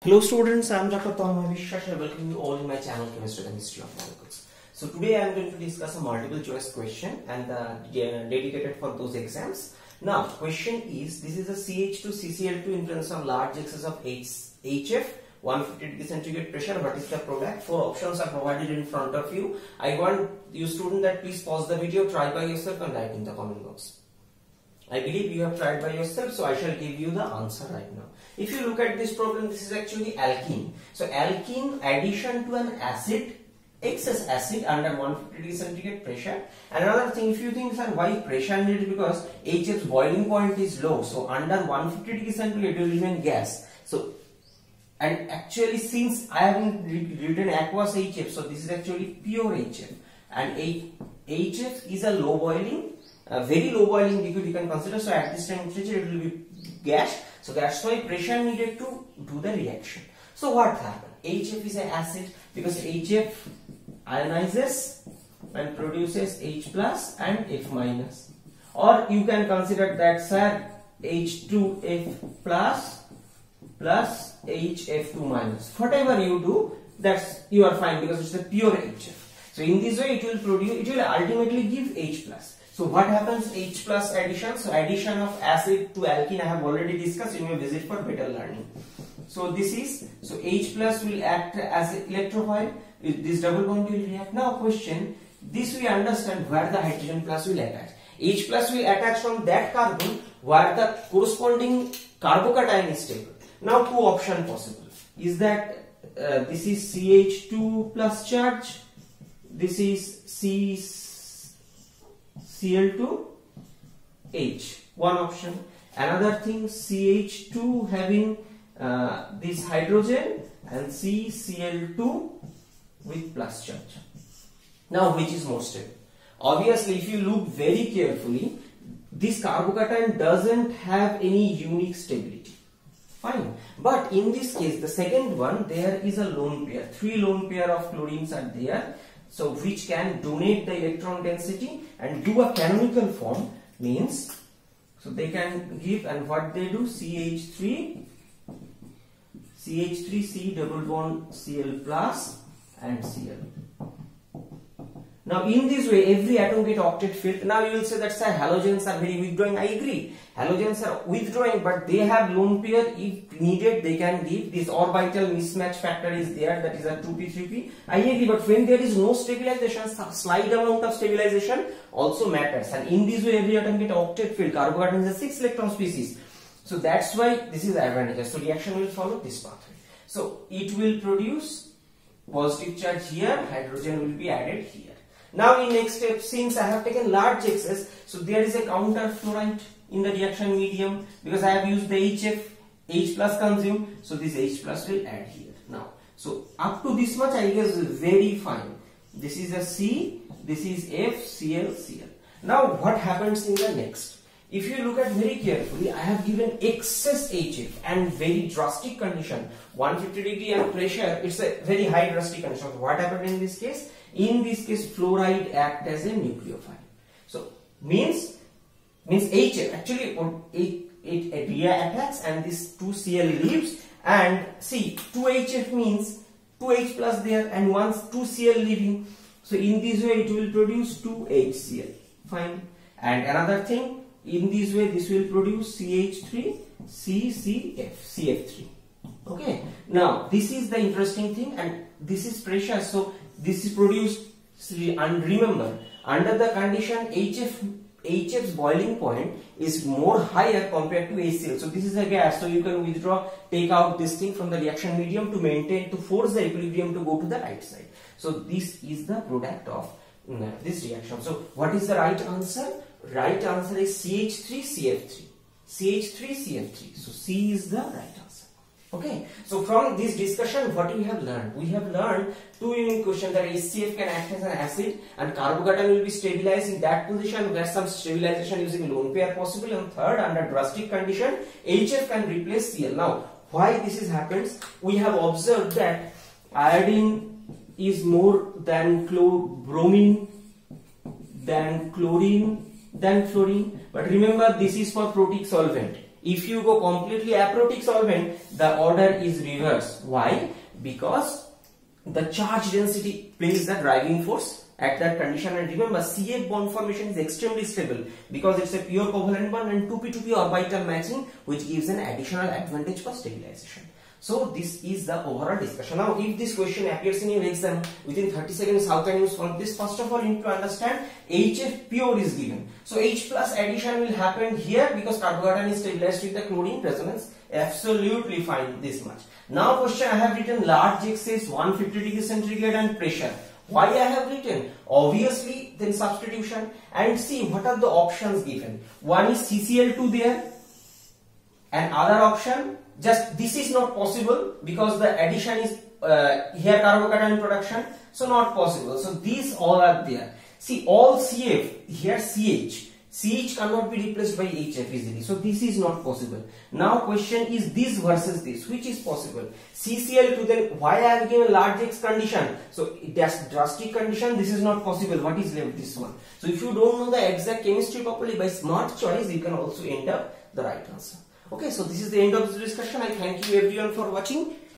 Hello students, I am Dr. Vishwash and I welcome you all in my channel Chemistry and History of Molecules. So today I am going to discuss a multiple choice question and dedicated for those exams. Now question is, this is a CH2CCl2 in presence of large excess of HF, 150 degree centigrade pressure. What is the product? 4 options are provided in front of you. I want you student that please pause the video, try by yourself and write in the comment box. I believe you have tried by yourself, so I shall give you the answer right now. If you look at this problem, this is actually alkene. So alkene addition to an acid, excess acid under 150 degree centigrade pressure. And another thing, if you think, sir, why pressure needed? Because HF's boiling point is low. So under 150 degree centigrade, it will remain gas. So, and actually since I haven't written aqueous HF, so this is actually pure HF. And HF is a low boiling, very low boiling liquid you can consider. So at this temperature it will be gas. So that's why pressure needed to do the reaction. So what happened? HF is an acid because HF ionizes and produces H plus and F minus. Or you can consider that, sir, H2F plus HF2 minus. Whatever you do, that's you are fine because it's a pure HF. So in this way it will produce, it will ultimately give H plus. So what happens? H plus addition. So addition of acid to alkene I have already discussed. You may visit for better learning. So this is, so H plus will act as an electrophile. This double bond will react. Now question, this we understand where the hydrogen plus will attach. H plus will attach from that carbon where the corresponding carbocation is stable. Now two options possible. Is that this is CH2 plus charge. This is Cl2H, one option. Another thing, CH2 having this hydrogen and CCl2 with plus charge. Now which is more stable? Obviously if you look very carefully, this carbocation doesn't have any unique stability. Fine. But in this case, the second one, there is a lone pair. 3 lone pair of chlorines are there. So which can donate the electron density and do a canonical form, means so they can give, and what they do, CH3 C double bond Cl plus and Cl. Now in this way every atom get octet filled. Now you will say that, sir, halogens are very withdrawing. I agree, halogens are withdrawing, but they have lone pair. If needed they can give. This orbital mismatch factor is there, that is a 2p 3p. I agree, but when there is no stabilization, slight amount of stabilization also matters, and in this way every atom get octet filled. Carbocation is a 6 electron species, so that's why this is advantageous. So reaction will follow this pathway. So it will produce positive charge here, hydrogen will be added here. Now in next step, since I have taken large excess, so there is a counter fluoride in the reaction medium because I have used the HF, H plus consumed, so this H plus will add here. Now, so up to this much I guess very fine. This is a C, this is F, Cl, Cl. Now what happens in the next? If you look at very carefully, I have given excess HF and very drastic condition, 150 degree and pressure, it's a very high drastic condition. What happened in this case? In this case, fluoride act as a nucleophile. So means HF actually it attacks and this 2Cl leaves, and see 2HF means 2H plus there and once 2Cl leaving. So in this way it will produce 2HCl. Fine. And another thing, in this way this will produce CH3 CCF CF3. Okay. Now this is the interesting thing, and this is pressure. So this is produced, and remember, under the condition HF's boiling point is more higher compared to HCl. So this is a gas, so you can withdraw, take out this thing from the reaction medium to maintain, to force the equilibrium to go to the right side. So this is the product of this reaction. So what is the right answer? Right answer is CH3CF3. CH3CF3. So C is the right answer. Okay, so from this discussion, what we have learned? We have learned two unique questions, that HCF can act as an acid and carbocation will be stabilized in that position where some stabilization using lone pair possible, and third, under drastic condition, HF can replace Cl. Now, why this is happens? We have observed that iodine is more than bromine, than chlorine, than fluorine. But remember, this is for protic solvent. If you go completely aprotic solvent, the order is reversed. Why? Because the charge density plays the driving force at that condition. And remember, CF bond formation is extremely stable because it's a pure covalent bond and 2p2p orbital matching, which gives an additional advantage for stabilization. So this is the overall discussion. Now if this question appears in your exam within 30 seconds, how can you solve this? First of all, you need to understand HF pure is given. So H plus addition will happen here because carbocation is stabilized with the chlorine resonance. Absolutely fine, this much. Now question I have written large excess 150 degree centigrade and pressure. Why I have written? Obviously then substitution, and see what are the options given. One is CCl2 there, and other option, just this is not possible because the addition is here carbocation production, so not possible. So these all are there. See, all CF here CH cannot be replaced by HF easily, so this is not possible. Now question is this versus this, which is possible? CCl2, then why I have given large X condition? So that's drastic condition, this is not possible. What is left? This one. So if you don't know the exact chemistry properly, by smart choice you can also end up the right answer. Okay, so this is the end of this discussion. I thank you everyone for watching.